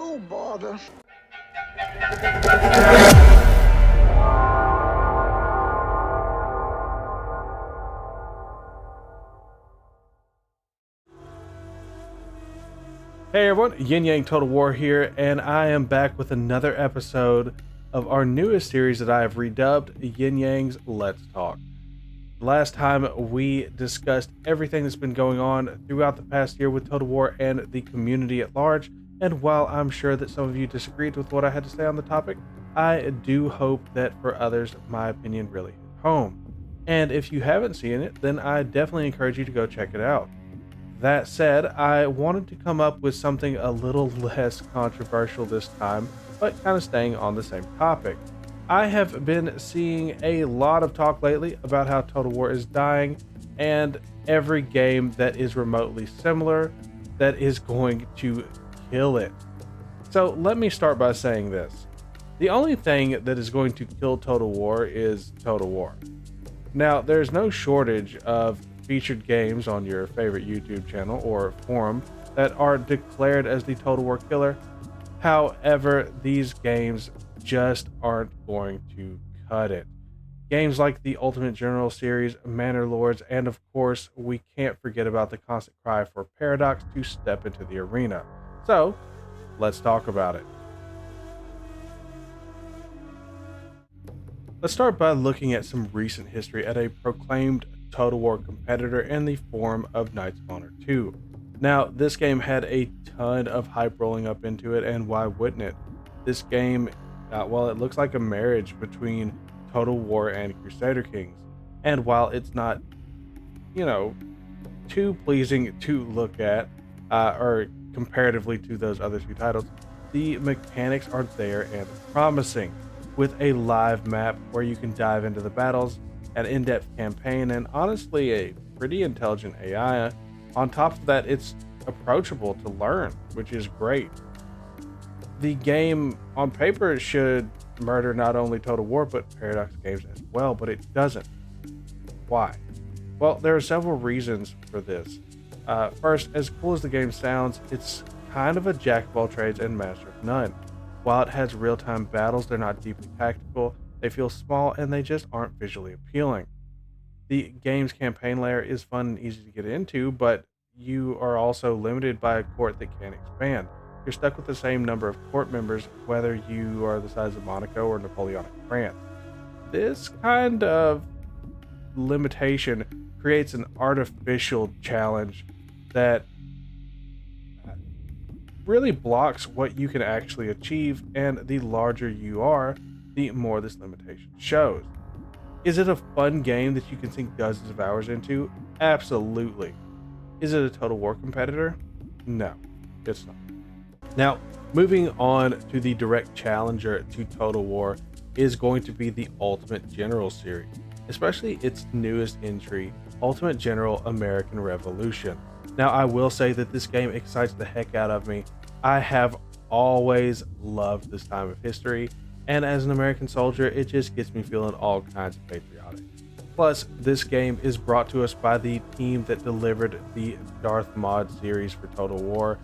Oh, bother. Hey everyone, Yin Yang Total War here, and I am back with another episode of our newest series that I have redubbed Yin Yang's Let's Talk. Last time we discussed everything that's been going on throughout the past year with Total War and the community at large, and while I'm sure that some of you disagreed with what I had to say on the topic, I do hope that for others my opinion really hit home. And if you haven't seen it, then I definitely encourage you to go check it out. That said, I wanted to come up with something a little less controversial this time, but kind of staying on the same topic. I have been seeing a lot of talk lately about how Total War is dying, and every game that is remotely similar that is going to kill it. So let me start by saying this. The only thing that is going to kill Total War is Total War. Now, there's no shortage of featured games on your favorite YouTube channel or forum that are declared as the Total War killer. However, these games just aren't going to cut it. Games like the Ultimate General series, Manor Lords, and of course, we can't forget about the constant cry for Paradox to step into the arena. So, let's talk about it. Let's start by looking at some recent history at a proclaimed Total War competitor in the form of Knights of Honor 2. Now, this game had a ton of hype rolling up into it, and why wouldn't it? This game, well, it looks like a marriage between Total War and Crusader Kings. And while it's not, too pleasing to look at, or comparatively to those other two titles, the mechanics are there and promising, with a live map where you can dive into the battles, an in-depth campaign, and honestly a pretty intelligent AI. On top of that, it's approachable to learn, which is great. The game on paper should murder not only Total War but Paradox Games as well, but it doesn't. Why? Well, there are several reasons for this. First, as cool as the game sounds, it's kind of a jack of all trades and master of none. While it has real-time battles, they're not deeply tactical, they feel small, and they just aren't visually appealing. The game's campaign layer is fun and easy to get into, but you are also limited by a court that can't expand. You're stuck with the same number of court members, whether you are the size of Monaco or Napoleonic France. This kind of limitation creates an artificial challenge that really blocks what you can actually achieve, and the larger you are, the more this limitation shows. Is it a fun game that you can sink dozens of hours into? Absolutely. Is it a Total War competitor? No, it's not. Now, moving on to the direct challenger to Total War is going to be the Ultimate General series, especially its newest entry, Ultimate General American Revolution. Now, I will say that this game excites the heck out of me. I have always loved this time of history, and as an American soldier, it just gets me feeling all kinds of patriotic. Plus, this game is brought to us by the team that delivered the Darth Mod series for Total War,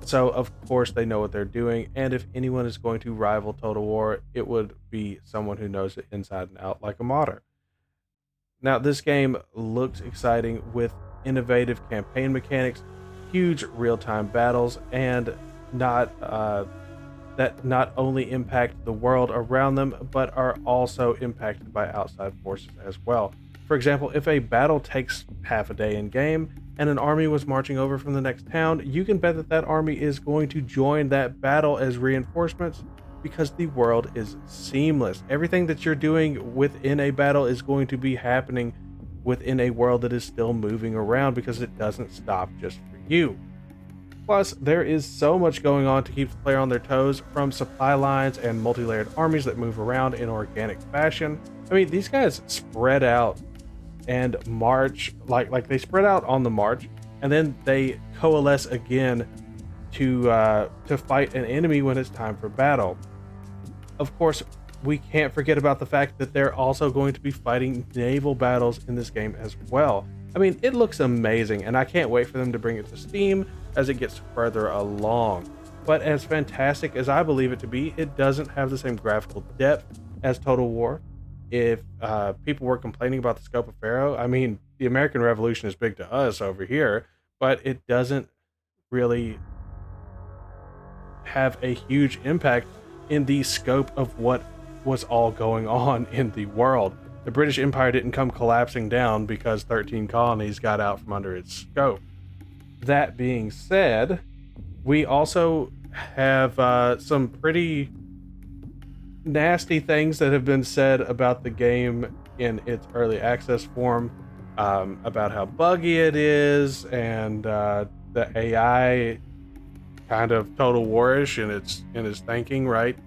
so of course they know what they're doing, and if anyone is going to rival Total War, it would be someone who knows it inside and out like a modder. Now, this game looks exciting with innovative campaign mechanics, huge real-time battles, and that not only impact the world around them, but are also impacted by outside forces as well. For example, if a battle takes half a day in game and an army was marching over from the next town, you can bet that that army is going to join that battle as reinforcements, because the world is seamless. Everything that you're doing within a battle is going to be happening within a world that is still moving around, because it doesn't stop just for you. Plus, there is so much going on to keep the player on their toes, from supply lines and multi-layered armies that move around in organic fashion. I mean, these guys spread out and march, like they spread out on the march, and then they coalesce again to fight an enemy when it's time for battle. Of course, we can't forget about the fact that they're also going to be fighting naval battles in this game as well. I mean, it looks amazing, and I can't wait for them to bring it to Steam as it gets further along. But as fantastic as I believe it to be, it doesn't have the same graphical depth as Total War. If people were complaining about the scope of Pharaoh, I mean, the American Revolution is big to us over here, but it doesn't really have a huge impact in the scope of what was all going on in the world. The British Empire didn't come collapsing down because 13 colonies got out from under its scope. That being said, we also have some pretty nasty things that have been said about the game in its early access form, about how buggy it is, and the AI kind of Total Warish in its thinking, right?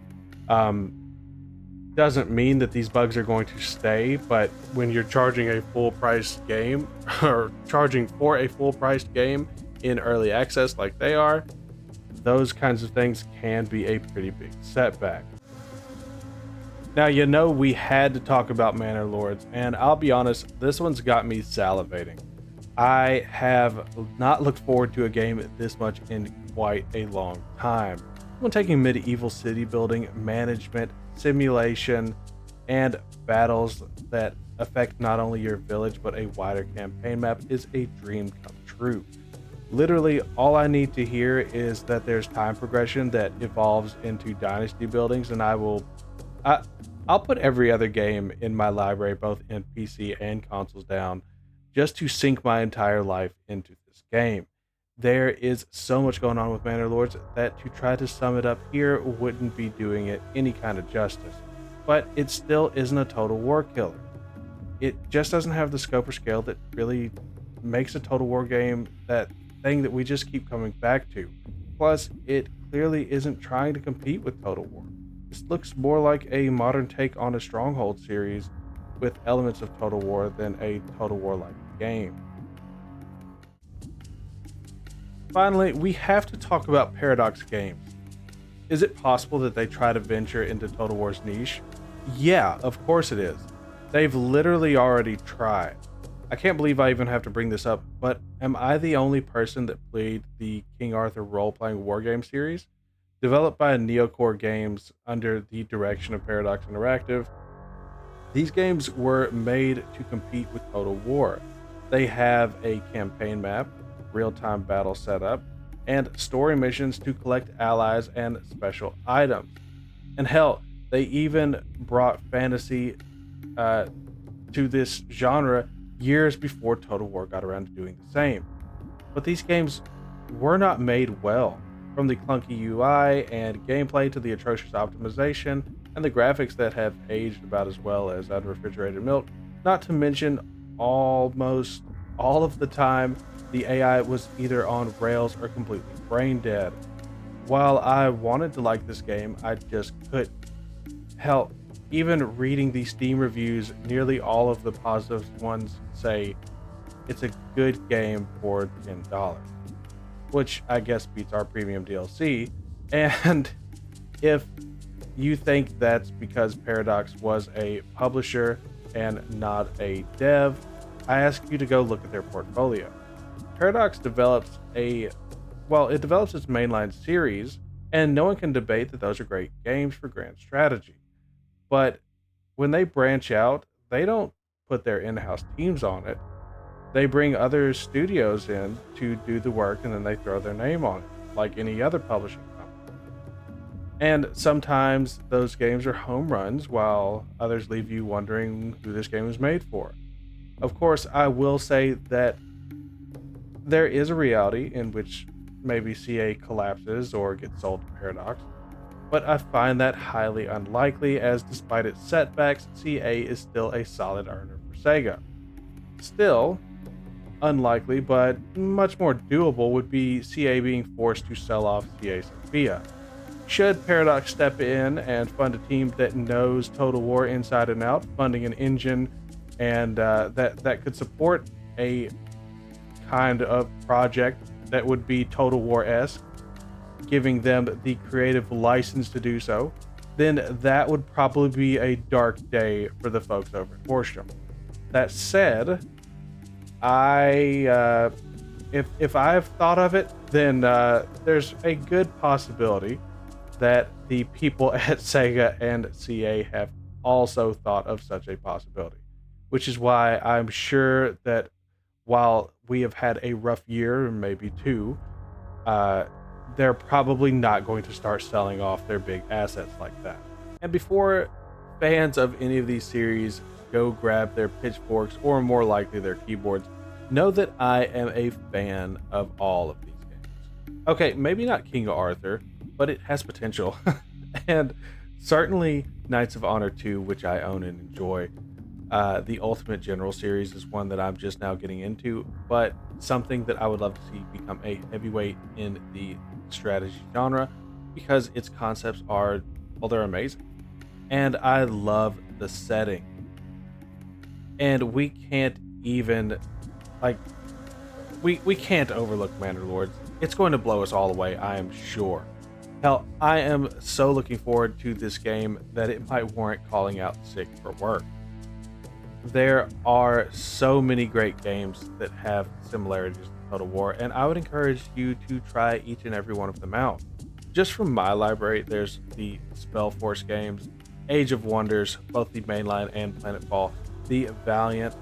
Doesn't mean that these bugs are going to stay, but when you're charging a full price game or charging for a full priced game in early access like they are, those kinds of things can be a pretty big setback. Now, we had to talk about Manor Lords, and I'll be honest, this one's got me salivating. I have not looked forward to a game this much in quite a long time. When taking medieval city building, management, simulation, and battles that affect not only your village but a wider campaign map is a dream come true. Literally, all I need to hear is that there's time progression that evolves into dynasty buildings, and I'll put every other game in my library, both in PC and consoles, down just to sink my entire life into this game. There is so much going on with Manor Lords that to try to sum it up here wouldn't be doing it any kind of justice. But it still isn't a Total War killer. It just doesn't have the scope or scale that really makes a Total War game that thing that we just keep coming back to. Plus, it clearly isn't trying to compete with Total War. This looks more like a modern take on a Stronghold series with elements of Total War than a Total War-like game. Finally, we have to talk about Paradox Games. Is it possible that they try to venture into Total War's niche? Yeah, of course it is. They've literally already tried. I can't believe I even have to bring this up, but am I the only person that played the King Arthur role-playing wargame series? Developed by Neocore Games under the direction of Paradox Interactive, these games were made to compete with Total War. They have a campaign map, real-time battle setup, and story missions to collect allies and special items. And hell, they even brought fantasy to this genre years before Total War got around to doing the same. But these games were not made well. From the clunky UI and gameplay to the atrocious optimization and the graphics that have aged about as well as unrefrigerated milk, not to mention almost all of the time the AI was either on rails or completely brain dead. While I wanted to like this game, I just couldn't. Hell, even reading the Steam reviews, nearly all of the positive ones say it's a good game for $10, which I guess beats our premium DLC. And if you think that's because Paradox was a publisher and not a dev, I ask you to go look at their portfolio. Paradox develops it develops its mainline series, and no one can debate that those are great games for grand strategy. But when they branch out, they don't put their in-house teams on it. They bring other studios in to do the work, and then they throw their name on it, like any other publishing company. And sometimes those games are home runs, while others leave you wondering who this game was made for. Of course, I will say that there is a reality in which maybe CA collapses or gets sold to Paradox, but I find that highly unlikely, as despite its setbacks, CA is still a solid earner for Sega. Still, unlikely but much more doable would be CA being forced to sell off CA Sophia. Should Paradox step in and fund a team that knows Total War inside and out, funding an engine and that could support a kind of project that would be Total War-esque, giving them the creative license to do so, then that would probably be a dark day for the folks over at Horsham. That said, I If I've thought of it, then there's a good possibility that the people at Sega and CA have also thought of such a possibility, which is why I'm sure that while we have had a rough year, maybe two, uh, they're probably not going to start selling off their big assets like that. And before fans of any of these series go grab their pitchforks or more likely their keyboards, know that I am a fan of all of these games. Okay, maybe not King of Arthur, but it has potential. And certainly Knights of Honor 2, which I own and enjoy. The Ultimate General series is one that I'm just now getting into, but something that I would love to see become a heavyweight in the strategy genre because its concepts are, well, they're amazing. And I love the setting. And we can't even, like, we can't overlook Manor Lords. It's going to blow us all away, I am sure. Hell, I am so looking forward to this game that it might warrant calling out sick for work. There are so many great games that have similarities to Total War, and I would encourage you to try each and every one of them out. Just from my library, there's the Spellforce games, Age of Wonders, both the mainline and Planetfall, the Valiant,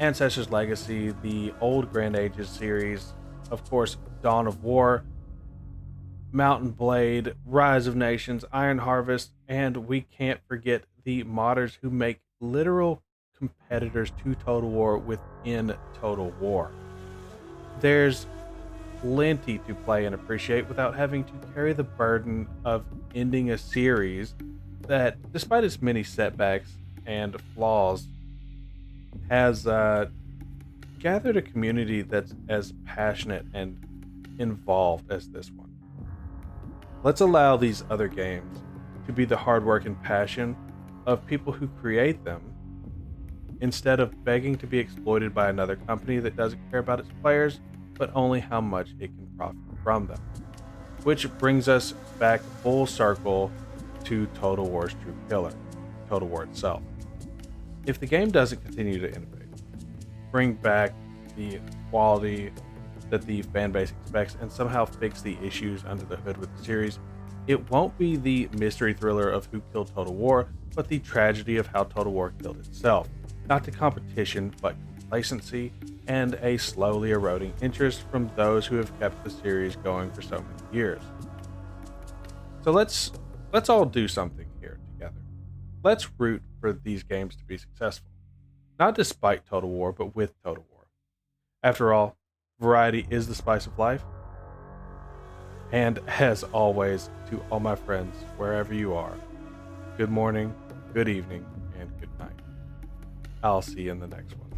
Ancestors Legacy, the old Grand Ages series, of course, Dawn of War, Mountain Blade, Rise of Nations, Iron Harvest, and we can't forget the modders who make literal competitors to Total War within Total War. There's plenty to play and appreciate without having to carry the burden of ending a series that, despite its many setbacks and flaws, has gathered a community that's as passionate and involved as this one. Let's allow these other games to be the hard work and passion of people who create them instead of begging to be exploited by another company that doesn't care about its players, but only how much it can profit from them. Which brings us back full circle to Total War's true killer, Total War itself. If the game doesn't continue to innovate, bring back the quality that the fanbase expects, and somehow fix the issues under the hood with the series, it won't be the mystery thriller of who killed Total War, but the tragedy of how Total War killed itself. Not the competition, but complacency and a slowly eroding interest from those who have kept the series going for so many years. So let's all do something here together. Let's root for these games to be successful. Not despite Total War, but with Total War. After all, variety is the spice of life. And as always, to all my friends, wherever you are, good morning, good evening, and good night. I'll see you in the next one.